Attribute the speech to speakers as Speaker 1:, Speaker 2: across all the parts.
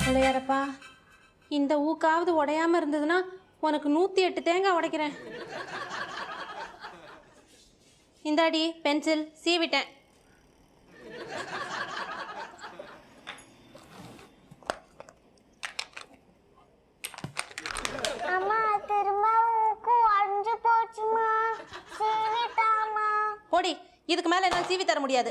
Speaker 1: பிள்ளையாரப்பா, இந்த ஊக்காவது உடையாம இருந்ததுன்னா உனக்கு 108 தேங்காய் உடைக்கிறேன். இந்தாடி பென்சில், சீவிட்டேன். போடி, இதுக்கு மேல என்னால சீவி தர முடியாது.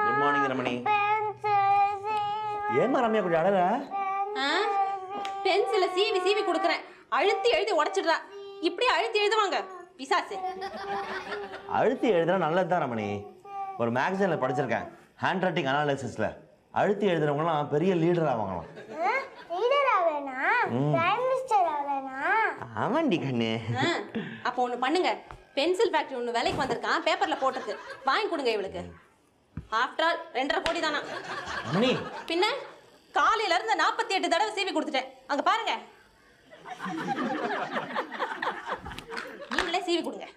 Speaker 2: Good morning Ramani. ஏமா ரம்யா கொஞ்சம் அழற?
Speaker 1: பென்சில சீவி சீவி கொடுக்கறேன், அழுத்தி எழுதி உடைச்சிடுறா. இப்படி அழுத்தி எழுதுவாங்க பிசாசு.
Speaker 2: அழுத்தி எழுதுனா நல்லதுதான் ரமணி. ஒரு மேகசின்ல படிச்சிருக்கேன், ஹேண்ட் ரைட்டிங் அனாலிசிஸ்ல அழுத்தி எழுதுறவங்கலாம் பெரிய லீடர் ஆவாங்களாம். ஆமாண்டி கண்ணு.
Speaker 1: அப்போ ஒண்ணு பண்ணுங்க, பென்சில் ஃபேக்டரி ஒண்ணு வேலைக்கு வந்திருக்கான், பேப்பர்ல போட்டிருக்கு, வாங்கி கொடுங்க இவளுக்கு. ஆஃப்டர் ஆல் 2.5 கோடி தானா.
Speaker 2: ரமணி
Speaker 1: பின்ன காலையில இருந்து 48 தடவை சீவி கொடுத்துட்டேன். அங்க பாருங்க, நீங்களே சீவி கொடுங்க.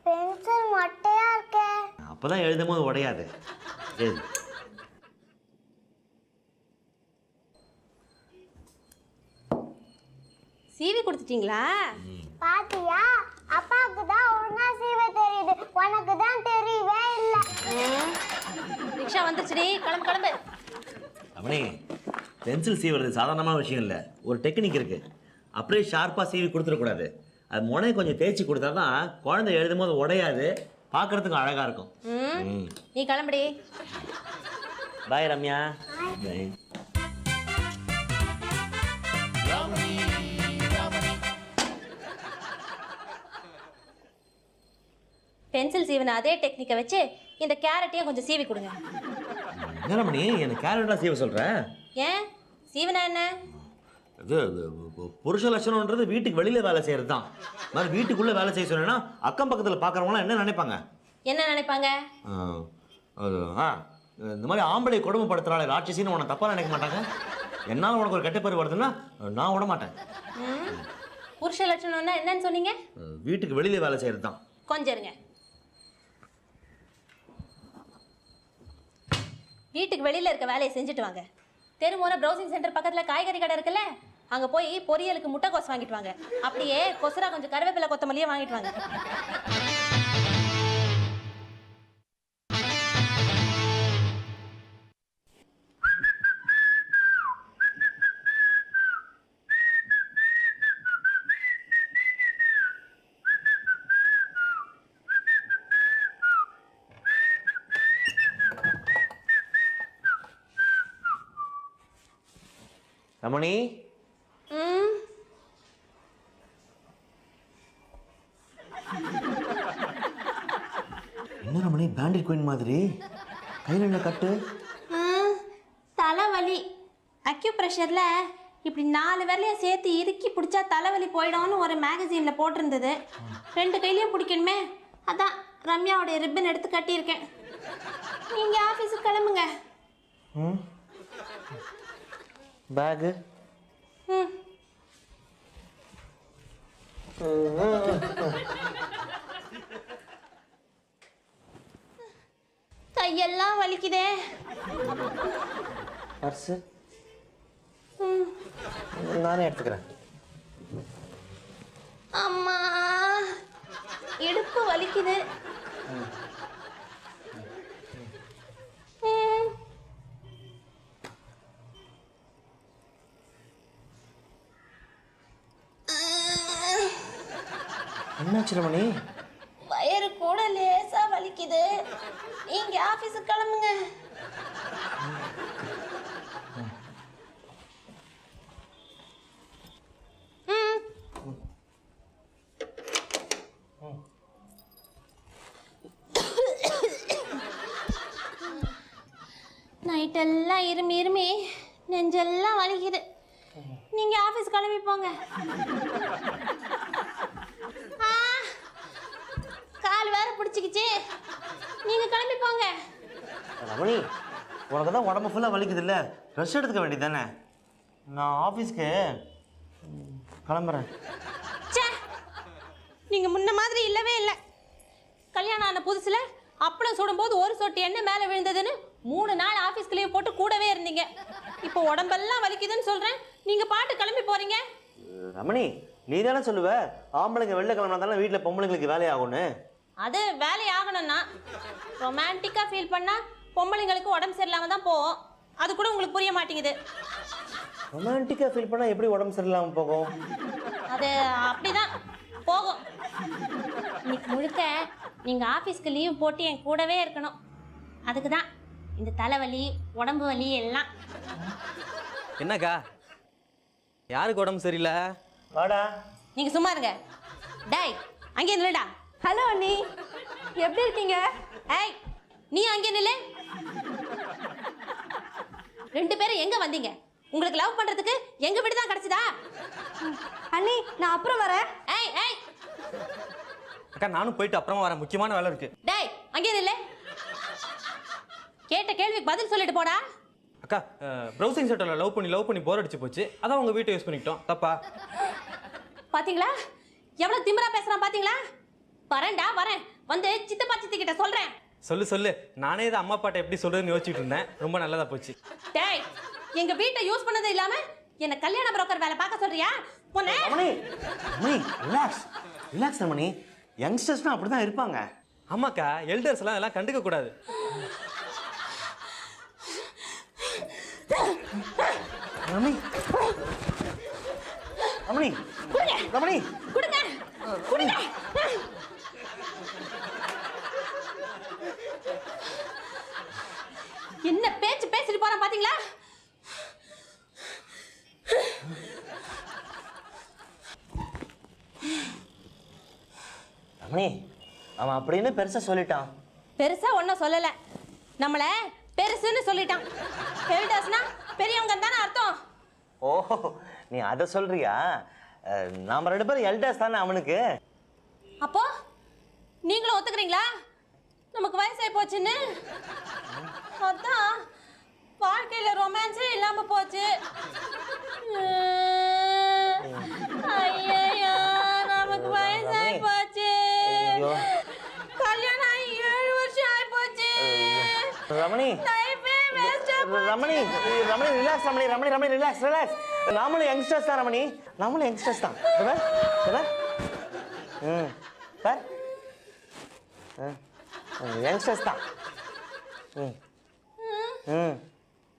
Speaker 3: பென்சில் மொட்டையா இருக்கே.
Speaker 2: அப்பதான் எழுதும் போது உடையாது.
Speaker 1: சீவி கொடுத்துட்டீங்களா?
Speaker 3: பாத்தியா, அப்பாவுக்கு தான் ஒழுங்கா சீவ தெரியுது, உனக்கு தான் தெரியவே இல்ல.
Speaker 1: ரிக்ஷா வந்துருச்சுடி, கிளம்பு கிளம்பு.
Speaker 2: ரமணி, பென்சில் சீவுறது சாதாரணமான விஷயம் இல்லை, ஒரு டெக்னிக் இருக்கு. அப்படியே ஷார்ப்பாக சீவி கொடுத்துடக்கூடாது. அது முனையை கொஞ்சம் தேய்ச்சி கொடுத்தா தான் குழந்தை எழுதும் போது உடையாது, பார்க்கறதுக்கு அழகா இருக்கும்.
Speaker 1: நீ கிளம்புடி.
Speaker 2: பாய் ரம்யா. பாய்.
Speaker 1: பென்சில் சீவின அதே டெக்னிக்கை வச்சு இந்த கேரட்டையும் கொஞ்சம் சீவி கொடுங்க.
Speaker 2: என்ன ரமணி, எனக்கு கேரட்லாம் சீவ சொல்ற?
Speaker 1: ஏன் சீவனா என்ன?
Speaker 2: இது புருஷ லட்சணம்ன்றது வீட்டுக்கு வெளியில வேலை செய்யறது தான். மாதிரி வீட்டுக்குள்ள வேலை செய்ய சொன்னா அக்கம் பக்கத்துல பாக்குறவங்களாம் என்ன நினைப்பாங்க?
Speaker 1: என்ன நினைப்பாங்க?
Speaker 2: இந்த மாதிரி ஆம்பளை கொடுமைப்படுத்துறாளே ராட்சசின்னு உனக்கு தப்பா நினைக்க மாட்டாங்க. என்னால உனக்கு ஒரு கெட்ட பேர் வருதுன்னா நான் விட மாட்டேன்.
Speaker 1: புருஷ லட்சணம்னா என்னன்னு சொன்னீங்க?
Speaker 2: வீட்டுக்கு வெளியில வேலை செய்யறது தான்.
Speaker 1: கொஞ்சம் இருங்க. வீட்டுக்கு வெளியில இருக்க வேலையை செஞ்சுட்டு வாங்க. தெருமோன ப்ரௌசிங் சென்டர் பக்கத்துல காய்கறி கடை இருக்குல்ல, அங்க போய் பொரியலுக்கு முட்டைக்கோஸ் வாங்கிட்டு வாங்க. அப்படியே கொசரா கொஞ்சம் கருவேப்பிலை கொத்தமல்லியே வாங்கிட்டு வாங்க.
Speaker 2: ரமணி, என்ன ரமணி பேண்டிட் குயின் மாதிரி கையில் என்ன கட்டு?
Speaker 1: தலைவலி. அக்யூப்ரெஷர்ல இப்படி 4 விரலையும் சேர்த்து இறுக்கி பிடிச்சா தலைவலி போயிடும்னு ஒரு மேகசீனில் போட்டிருந்தது. 2 கையிலையும் பிடிக்கணுமே, அதான் ரம்யாவோடைய ரிப்பன் எடுத்து கட்டியிருக்கேன். நீங்கள் ஆஃபீஸுக்கு கிளம்புங்க.
Speaker 2: பேகு
Speaker 1: கையெல்லாம் வலிக்குதே.
Speaker 2: பர்ஸு நானே எடுத்துக்கிறேன்.
Speaker 1: அம்மா, இடுப்பு வலிக்குது.
Speaker 2: என்னாச்சு ரமணி?
Speaker 1: வயிறு கூட லேசா வலிக்குது. நீங்க ஆபீஸுக்கு கிளம்புங்க. நைட்டெல்லாம் இருமி இருமி நெஞ்செல்லாம் வலிக்குது. நீங்க ஆபீஸ் கிளம்பி போங்க. கால் வேற பிடிச்சிக்கிச்சு. நீங்க கிளம்பி போங்க.
Speaker 2: ரமணி, உனக்கு தான் உடம்பு ஃபுல்லாக வலிக்குது இல்லை, ரெஸ்ட் எடுத்துக்க வேண்டியது தானே. நான் ஆஃபீஸ்க்கு கிளம்புறேன்.
Speaker 1: சே, நீங்க முன்ன மாதிரி இல்லவே இல்லை. கல்யாணம் ஆன புதுசுல அப்பளம் சுடும்போது ஒரு சொட்டு எண்ணெய் மேலே விழுந்ததுன்னு 3 நாள் ஆஃபீஸ்க்கு லீவ் போட்டு கூடவே இருந்தீங்க. இப்போ உடம்பெல்லாம் வலிக்குதுன்னு சொல்றேன், நீங்க பாட்டு கிளம்பி போறீங்க.
Speaker 2: ரமணி, நீ தானே சொல்லுவ ஆம்பளைங்க வெளில கிளம்பினா தானே வீட்டில் பொம்பளைங்களுக்கு வேலையாகும்னு.
Speaker 1: அது வேலையாகணும்னா ரொமான்டிக்காக ஃபீல் பண்ணா பொம்பளைங்களுக்கு உடம்பு சரியில்லாமல் தான் போகும். அது கூட உங்களுக்கு புரிய மாட்டேங்குது.
Speaker 2: ரொமான்டிக்காக ஃபீல் பண்ணால் எப்படி உடம்பு சரியில்லாமல் போகும்?
Speaker 1: அது அப்படிதான் போகும். இன்னைக்கு முழுக்க நீங்கள் ஆஃபீஸ்க்கு லீவ் போட்டு என் கூடவே இருக்கணும். அதுக்கு தான் இந்த தலைவலி உடம்பு வலி எல்லாம்.
Speaker 4: என்னக்கா, யாருக்கு உடம்பு சரியில்லை?
Speaker 2: வாடா.
Speaker 1: நீங்கள் சும்மா இருங்க. டேய், அங்கே நில்லுடா.
Speaker 5: ஹலோ அண்ணி, எப்படி இருக்கீங்க?
Speaker 1: ஏய், நீ அங்கே நில்லு. 2 பேரும் எங்கே வந்தீங்க? உங்களுக்கு லவ் பண்ணுறதுக்கு எங்கள் வீடு தான் கிடச்சிதா?
Speaker 5: அண்ணி, நான் அப்புறம் வரேன்.
Speaker 1: ஏய் ஏய்,
Speaker 4: அக்கா நானும் போயிட்டு அப்புறமா வரேன், முக்கியமான வேலை இருக்கு.
Speaker 1: டேய், அங்கே நில்லு. கேட்ட கேள்விக்கு பதில் சொல்லிட்டு போடா.
Speaker 4: அக்கா, ப்ரௌசிங் சென்டரில் லவ் பண்ணி போர் அடிச்சு போச்சு, அதான் உங்கள் வீட்டை யூஸ் பண்ணிக்கிட்டோம். தப்பா?
Speaker 1: பாத்தீங்களா எவ்வளவு திமிரா பேசுறான்? பாத்தீங்களா? வரேன்டா வரேன், வந்து சித்தப்பா சித்தி கிட்ட சொல்றேன்.
Speaker 4: சொல்லு, நானே இதை அம்மா அப்பாட்ட எப்படி சொல்றதுன்னு யோசிச்சுட்டு இருந்தேன். ரொம்ப நல்லதா போச்சு.
Speaker 1: டேய், எங்க வீட்டை யூஸ் பண்ணது இல்லாம என்ன கல்யாண புரோக்கர் வேலை பார்க்க சொல்றியா? பொண்ணே,
Speaker 2: ரமணி, ரிலாக்ஸ் ரமணி. யங்ஸ்டர்ஸ்னா அப்படி தான் இருப்பாங்க.
Speaker 4: ஆமாக்கா, எல்டர்ஸ் எல்லாம் இதெல்லாம் கண்டுக்க கூடாது.
Speaker 2: ரமணி, ரமணி, ரமணி,
Speaker 1: கொடுங்க கொடுங்க. என்ன பேச்சு பேசிட்டு போறான் பாத்தீங்களா?
Speaker 2: ரமணி, அவன் அப்படின்னு பெருசா சொல்லிட்டான்.
Speaker 1: பெருசா ஒன்றும் சொல்லல, நம்மள பெருசுன்னு சொல்லிட்டான். எல்டர்ஸ்னா பெரியவங்க தானே அர்த்தம்.
Speaker 2: ஓஹோ, நீ அதை சொல்றியா? நாம 2 பேரும் எல்டர்ஸ் தானே அவனுக்கு.
Speaker 1: அப்போ நீங்களும் ஒத்துக்கிறீங்களா நமக்கு வயசாகி போச்சுன்னு? அதான் வாழ்க்கையில ரொமான்ஸே இல்லாம போச்சு. ஐயோ, நமக்கு வயசாகி போச்சு. கல்யாணம் ஆகி 7 வருஷம் ஆகி போச்சு.
Speaker 2: ரமணி, ரமணி, ரமணி ரிலாக்ஸ். ரமணி ரிலாக்ஸ். நாமளும் யங்ஸ்டர்ஸ் தான் ரமணி, நாமளும் யங்ஸ்டர்ஸ் தான். சார், யங்ஸ்டர்ஸ் தான்.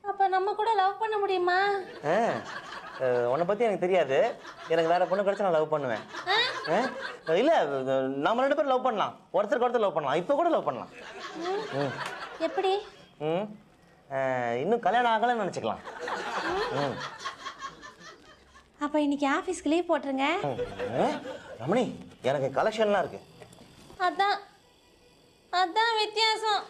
Speaker 1: அப்ப நம்ம கூட லவ் பண்ண முடியுமா?
Speaker 2: உன்னை பத்தி எனக்கு தெரியாது, எனக்கு வேற பொண்ணு கிடைச்சா நான் லவ் பண்ணுவேன். இல்ல, நாம 2 பேரும் லவ் பண்ணலாம், ஒருத்தருக்கு ஒருத்தர் லவ் பண்ணலாம், இப்போ கூட லவ் பண்ணலாம்.
Speaker 1: எப்படி?
Speaker 2: இன்னும் கல்யாணம் ஆகலன்னு நினைச்சுக்கலாம்.
Speaker 1: அப்ப இன்னைக்கு ஆபீஸ்க்கு லீவ் போட்டுருங்க.
Speaker 2: ரமணி, எனக்கு கலெக்ஷன்லாம் இருக்கு.
Speaker 1: அதான் வித்தியாசம்.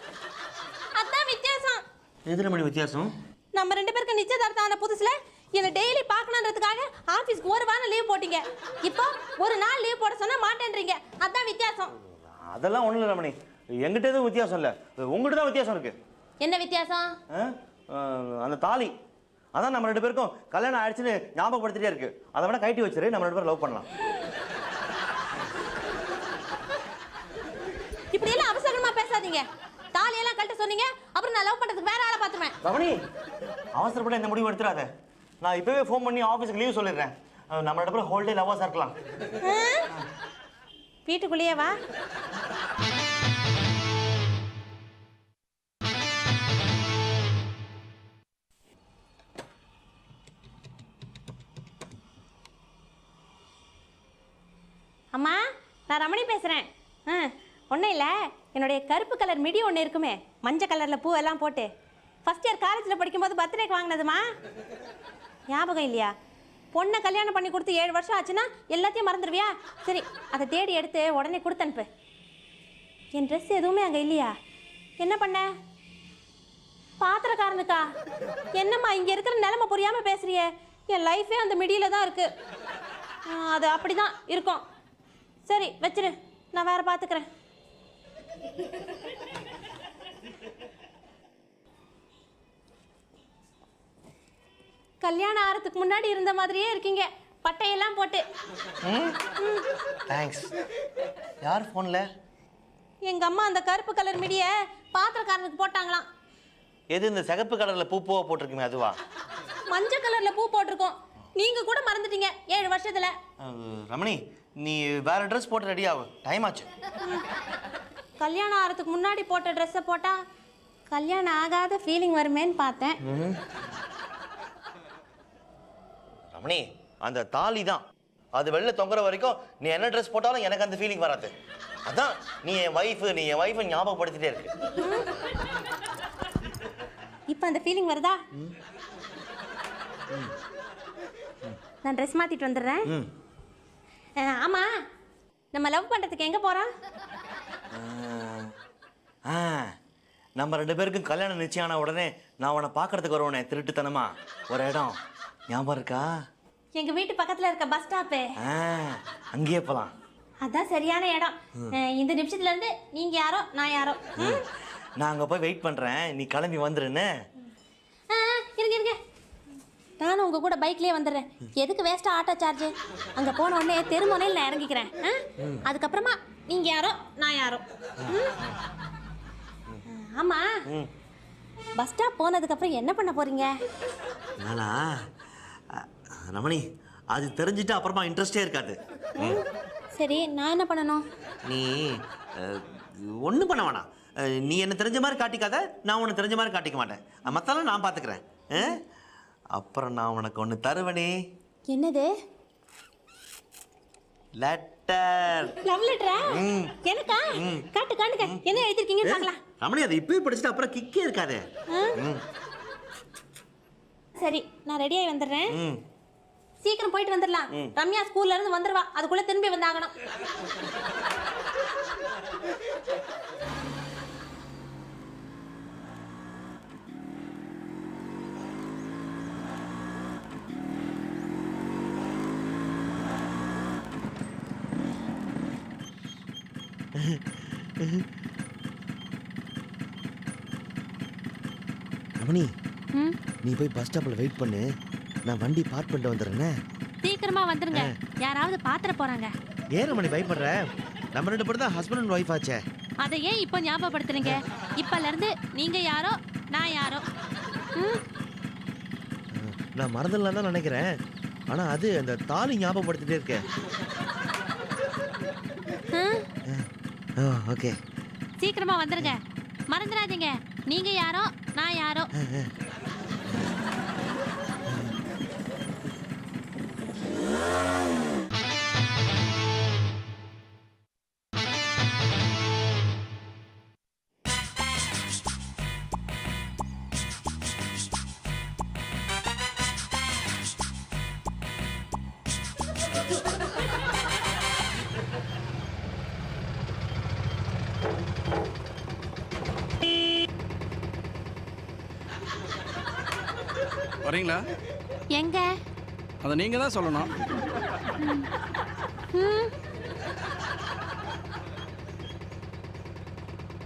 Speaker 2: எது ரமணி வித்தியாசம்?
Speaker 1: நம்ம 2 பேருக்கு நிச்சயதார்த்தம் ஆன புதுசுல என்ன டெய்லி பார்க்கணுன்றதுக்காக ஆபீஸ்க்கு 1 வாரம் லீவ் போட்டீங்க. இப்போ 1 நாள் லீவ் போட சொன்னா மாட்டேன்றீங்க. அதான் வித்தியாசம்.
Speaker 2: அதெல்லாம் ஒண்ணும் இல்லை ரமணி, எங்கிட்ட எதுவும் வித்தியாசம் இல்லை, உங்ககிட்ட தான் வித்தியாசம் இருக்கு.
Speaker 1: என்ன வித்தியாசம்?
Speaker 2: அந்த தாலி, அதான் நம்ம 2 பேருக்கும் கல்யாணம் ஆயிடுச்சுன்னு ஞாபகப்படுத்திட்டே இருக்கு. அதை விட கைட்டி வச்சிரு, நம்ம 2 பேரும் லவ் பண்ணலாம்.
Speaker 1: இப்படி எல்லாம் அவசரமா பேசாதீங்க. தாலியெல்லாம் கழட்ட சொன்னீங்க, அப்புறம் நான் லவ் பண்றதுக்கு வேற ஆளை பார்த்துருவேன்.
Speaker 2: ரமணி, அவசரப்பட இந்த முடிவு எடுத்துறாத. நான் இப்பவே ஃபோன் பண்ணி ஆஃபீஸ்க்கு லீவ் சொல்லிடுறேன். நம்ம 2 பேரும் ஹோல் டே லவ்வர்ஸா இருக்கலாம்.
Speaker 1: வீட்டுக்குள்ளேயே வா. அம்மா, நான் ரமணி பேசுகிறேன். ஒன்றும் இல்லை, என்னுடைய கருப்பு கலர் மிடி ஒன்று இருக்குமே, மஞ்சள் கலரில் பூவெல்லாம் போட்டு ஃபஸ்ட் இயர் காலேஜில் படிக்கும்போது பர்த்டேக்கு வாங்கினதுமா, ஞாபகம் இல்லையா? பொண்ணை கல்யாணம் பண்ணி கொடுத்து 7 வருஷம் ஆச்சுன்னா எல்லாத்தையும் மறந்துடுவியா? சரி, அதை தேடி எடுத்து உடனே கொடுத்து அனுப்பு. என் ட்ரெஸ் எதுவுமே அங்கே இல்லையா? என்ன பண்ண? பாத்திரக்காரனுக்கா? என்னம்மா இங்க இருக்கிற நிலைமை புரியாம பேசுறியே? என் லைஃபே அந்த மிடியில தான் இருக்கு. அது அப்படிதான் இருக்கும். சரி வச்சிரு, நான் வேற பாத்துக்கிறேன். கல்யாணம் ஆறதுக்கு முன்னாடி இருந்த மாதிரியே இருக்கீங்க, பட்டையெல்லாம் போட்டு.
Speaker 2: தேங்க்ஸ். யார் ஃபோனில்?
Speaker 1: எங்க அம்மா அந்த கருப்பு கலர் மிடிய பாத்திரக்காரனுக்கு போட்டாங்களாம்.
Speaker 2: எது இந்த சிகப்பு கலரில் பூ பூவா போட்டிருக்குமே அதுவா?
Speaker 1: மஞ்சள் கலர்ல பூ போட்டிருக்கோம். நீங்க கூட மறந்துட்டீங்க 7 வருஷத்துல.
Speaker 2: ரமணி, நீ வேற ட்ரெஸ் போட்டு ரெடி ஆகு, டைம் ஆச்சு.
Speaker 1: கல்யாணம் ஆகிறதுக்கு முன்னாடி போட்ட ட்ரெஸ்ஸை போட்டா கல்யாணம் ஆகாத ஃபீலிங் வருமேன்னு பார்த்தேன்.
Speaker 2: ரமணி, அந்த தாலி தான் அது வெளில தொங்குற வரைக்கும் நீ என்ன ட்ரெஸ் போட்டாலும் எனக்கு அந்த ஃபீலிங் வராது. அதான் நீ என் ஒய்ஃபு ஞாபகப்படுத்திட்டே இருக்கு.
Speaker 1: இப்போ அந்த ஃபீலிங் வருதா? நான் ட்ரெஸ் மாத்திட்டு வந்துடுறேன். ஆமா, நம்ம லவ் பண்றதுக்கு எங்க போறோம்?
Speaker 2: நம்ம 2 பேருக்கும் கல்யாணம் நிச்சயம் ஆன உடனே நான் உன்னை பார்க்கறதுக்கு வருவேனே திருட்டுத்தனமா ஒரு இடம் ஞாபகம் இருக்கா?
Speaker 1: எங்க வீட்டு பக்கத்துல இருக்க பஸ் ஸ்டாப்பு.
Speaker 2: அங்கேயே போலாம்.
Speaker 1: அதான் சரியான இடம். இந்த நிமிஷத்துல இருந்து நீங்க யாரோ நான் யாரோ.
Speaker 2: நான் அங்க போய் வெயிட் பண்றேன், நீ கிளம்பி வந்துருன்னு.
Speaker 1: இருங்க, நானும் உங்க கூட பைக்லயே வந்துடுறேன். எதுக்கு வேஸ்டா ஆட்டோ சார்ஜ்? அங்க போன உடனே தெருமுனையில் நான் இறங்கிக்கிறேன். அதுக்கப்புறமா நீங்க யாரோ நான் யாரோ. ஆமா, பஸ் ஸ்டாப் போனதுக்கு அப்புறம் என்ன பண்ண போறீங்க?
Speaker 2: நானா ரமணி, அது தெரிஞ்சுட்டு அப்புறமா இன்ட்ரெஸ்டே இருக்காது.
Speaker 1: சரி, நான் என்ன பண்ணணும்?
Speaker 2: நீ ஒன்றும் பண்ண வேணாம். நீ என்ன தெரிஞ்ச மாதிரி காட்டிக்காத, நான் உன்னை தெரிஞ்ச மாதிரி காட்டிக்க மாட்டேன். மத்தாலும் நான் பார்த்துக்கிறேன். அப்புறம் நான் உனக்கு ஒன்று தருவனே.
Speaker 1: என்னது?
Speaker 2: லெட்டர்.
Speaker 1: லவ் லெட்டரா? எனக்கா? காட்டுங்க, என்ன எழுதிருக்கீங்கன்னு பார்க்கலாம்.
Speaker 2: ரமணி, அதை இப்பவே படிச்சுட்டு அப்புறம் கிக்கே இருக்காது.
Speaker 1: சரி, நான் ரெடியாகி வந்துடுறேன். சீக்கிரம் போயிட்டு வந்துடலாம். ரம்யா ஸ்கூல்ல இருந்து வந்துருவா, அதுக்குள்ள திரும்பி வந்தாகணும்.
Speaker 2: ரமணி, நீ போய் பஸ் ஸ்டாப்ல வெயிட் பண்ணு, நான் வண்டி பார்க் பண்ணிட்டு வந்துடுறேன்.
Speaker 1: சீக்கிரமா வந்துருங்க, யாராவது பாத்திர போறாங்க.
Speaker 2: ஏன் ரமணி பயப்படுற? நம்ம 2 பேரும் தான் ஹஸ்பண்ட் அண்ட் ஒய்ஃப் ஆச்சே.
Speaker 1: அதை ஏன் இப்போ ஞாபகப்படுத்துறீங்க? இப்பல இருந்து நீங்க யாரோ நான் யாரோ.
Speaker 2: நான் மறந்துடலாம் தான் நினைக்கிறேன். ஆனா அது அந்த தாலி ஞாபகப்படுத்திட்டே இருக்க. ஓகே,
Speaker 1: சீக்கிரமா வந்துருங்க, மறந்துடாதீங்க. நீங்க யாரோ நான் யாரோ.
Speaker 6: வரீங்களா?
Speaker 1: எங்க?
Speaker 6: அதை நீங்க தான் சொல்லணும்.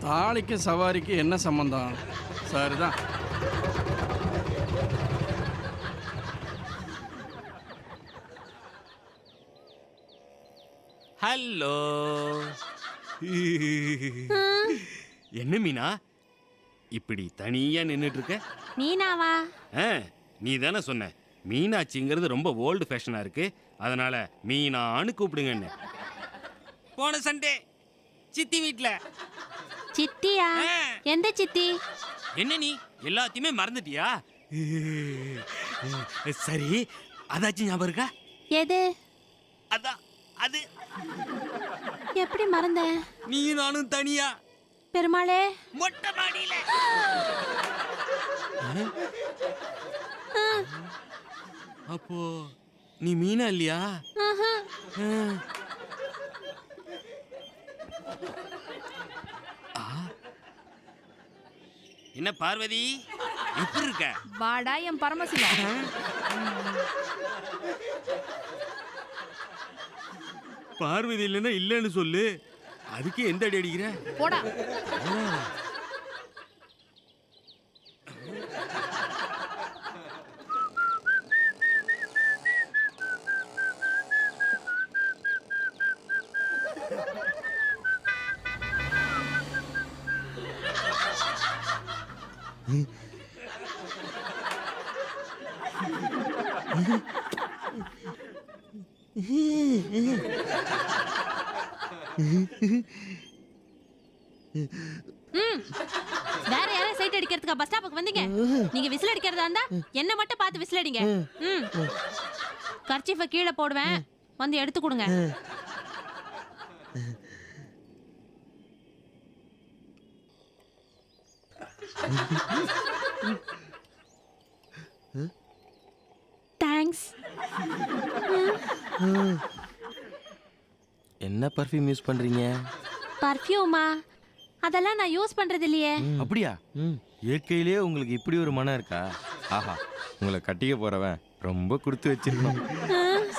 Speaker 6: தாலிக்கு சவாரிக்கு என்ன சம்பந்தம்? சரிதான்.
Speaker 7: ஹலோ. என்ன மீனா இப்படி தனியா நின்றுட்டு இருக்க?
Speaker 1: மீனாவா?
Speaker 7: நீ தானே சொன்ன மீனாட்சிங்கிறது ரொம்ப ஓல்டு ஃபேஷனா இருக்கு, அதனால மீனான்னு கூப்பிடுங்கன்னு. போன சண்டே சித்தி வீட்ல.
Speaker 1: சித்தியா? எந்த சித்தி?
Speaker 7: என்ன நீ எல்லாத்தையுமே மறந்துட்டியா? சரி, அதாச்சும் ஞாபகம் இருக்கா?
Speaker 1: எது?
Speaker 7: அதான் அது.
Speaker 1: எப்படி மறந்த?
Speaker 7: நீ நானும் தனியா
Speaker 1: பெருமாளே
Speaker 7: மொட்டை மாடியில. அப்போ நீ மீனா இல்லையா? என்ன பார்வதி எப்படி இருக்க?
Speaker 8: வாடா என் பரமசிவம்.
Speaker 7: பார்வதி இல்லைன்னா இல்லைன்னு சொல்லு. அதுக்கு எந்த அடி அடிக்கிற?
Speaker 8: போடா.
Speaker 1: வேற யாரையும் சைட் அடிக்கிறதுக்கா பஸ் ஸ்டாப்புக்கு வந்தீங்க? நீங்க விசில் அடிக்கிறதா இருந்தா என்ன மட்டும் பார்த்து விசில் அடிங்க. கர்ச்சீஃபை கீழே போடுவேன், வந்து எடுத்து கொடுங்க. தேங்க்ஸ்.
Speaker 9: என்ன பர்ஃப்யூம் யூஸ் பண்றீங்க?
Speaker 1: பர்ஃப்யூமா? அதெல்லாம் நான் யூஸ் பண்றது இல்லையே.
Speaker 9: அப்படியா? இயற்கையிலேயே உங்களுக்கு இப்படி ஒரு மனம் இருக்கா? ஆஹா, உங்களை கட்டிக்க போறவன் ரொம்ப கொடுத்து வச்சிருக்கணும்.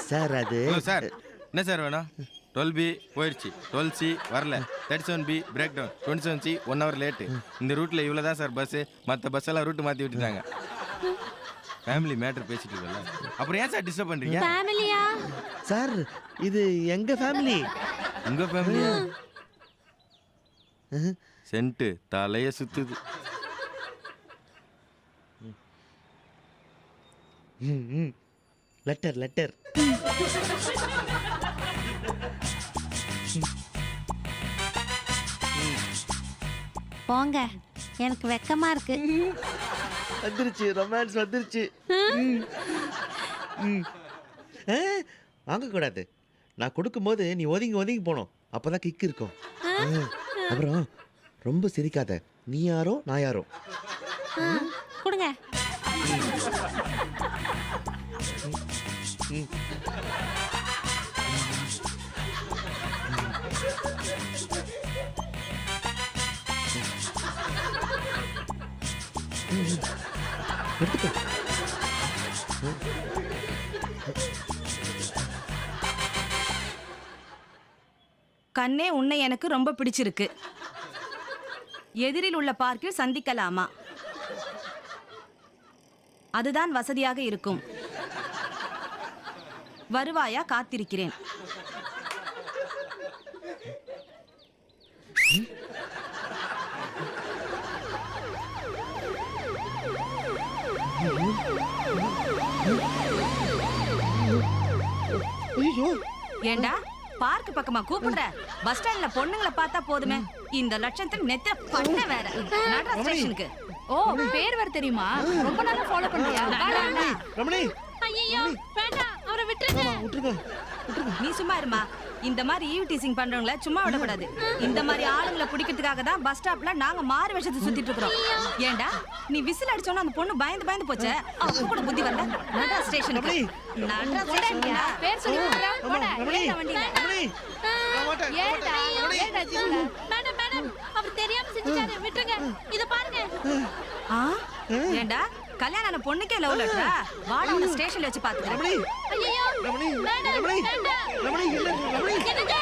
Speaker 2: சார் அது
Speaker 9: சார் என்ன சார் வேணும்? 12B போயிடுச்சு, 12C வரல, 37B break down, 27C 1 hour late. இந்த ரூட்ல இவ்வளோ தான் சார் பஸ்ஸு, மற்ற பஸ் எல்லாம் ரூட்டு மாற்றி விட்டுட்டாங்க. ஃபேமிலி மேட்டர் பேசிட்டு இருக்கல, அப்புறம் ஏன் சார் டிஸ்டர்ப் பண்றீங்க?
Speaker 1: ஃபேமிலியா?
Speaker 2: சார் இது எங்க ஃபேமிலி.
Speaker 9: உங்க ஃபேமிலியா? சென்ட்டு தலைய சுத்துது.
Speaker 2: Letter letter.
Speaker 1: போங்க, எனக்கு வெக்கமா இருக்கு.
Speaker 2: வந்துருச்சு, ரொமான்ஸ் வந்துருச்சு. வாங்கக்கூடாது. நான் கொடுக்கும்போது நீ ஒதுங்கி ஒதுங்கி போனோம், அப்போதான் கிக் இருக்கும். அப்புறம் ரொம்ப சிரிக்காத. நீ யாரோ நான் யாரோ.
Speaker 1: கொடுங்க.
Speaker 8: கண்ணே, உன்னை எனக்கு ரொம்ப பிடிச்சிருக்கு. எதிரில் உள்ள பார்க்கில் சந்திக்கலாமா? அதுதான் வசதியாக இருக்கும். வருவாயா? காத்திருக்கிறேன். ஏண்டா பார்க் பக்கமா கூப்பிடுற? பஸ் ஸ்டாண்ட்ல பொண்ணுங்களை பார்த்தா போதுமே, இந்த லட்சத்துக்கு நெத்த பண்ண வேற. நடரா ஸ்டேஷனுக்கு.
Speaker 5: ஓ, பேர் வேற தெரியுமா? ரொம்ப நாளா ஃபாலோ பண்றியா?
Speaker 2: ரமணி,
Speaker 1: ஐயோ வேண்டாம், அவரை விட்டுருங்க.
Speaker 2: விட்டுருங்க.
Speaker 8: நீ சும்மா இருமா. இந்த மாதிரி ஈவ் டீசிங் பண்றவங்கள சும்மா விடக்கூடாது. இந்த மாதிரி ஆளுங்களை பிடிக்கிறதுக்காக தான் பஸ் ஸ்டாப்ல நாங்க மாறு வேஷத்தை சுத்திட்டு இருக்கோம். ஏண்டா நீ விசில் அடிச்சோன்னா அந்த பொண்ணு பயந்து பயந்து போச்சே, அப்ப கூட புத்தி வரல. நடரா ஸ்டேஷனுக்கு. நடரா ஸ்டேஷன்யா
Speaker 5: பேர் சொல்லி போடா. போடா. ஏண்டா வண்டியில? ஏண்டா? ஏண்டா ஜில்ல?
Speaker 1: மேடம் மேடம், அவர் தெரியாம செஞ்சுட்டாரு, விட்டுருங்க. இத பாருங்க.
Speaker 8: ஏண்டா கல்யாணம் பொண்ணுக்கே லவ் லெட்டரா? வாடா உன்னை ஸ்டேஷன்ல வச்சு பாத்துக்கிறேன்.
Speaker 1: ஐயோ மேடம், வேண்டாம். என்னங்க?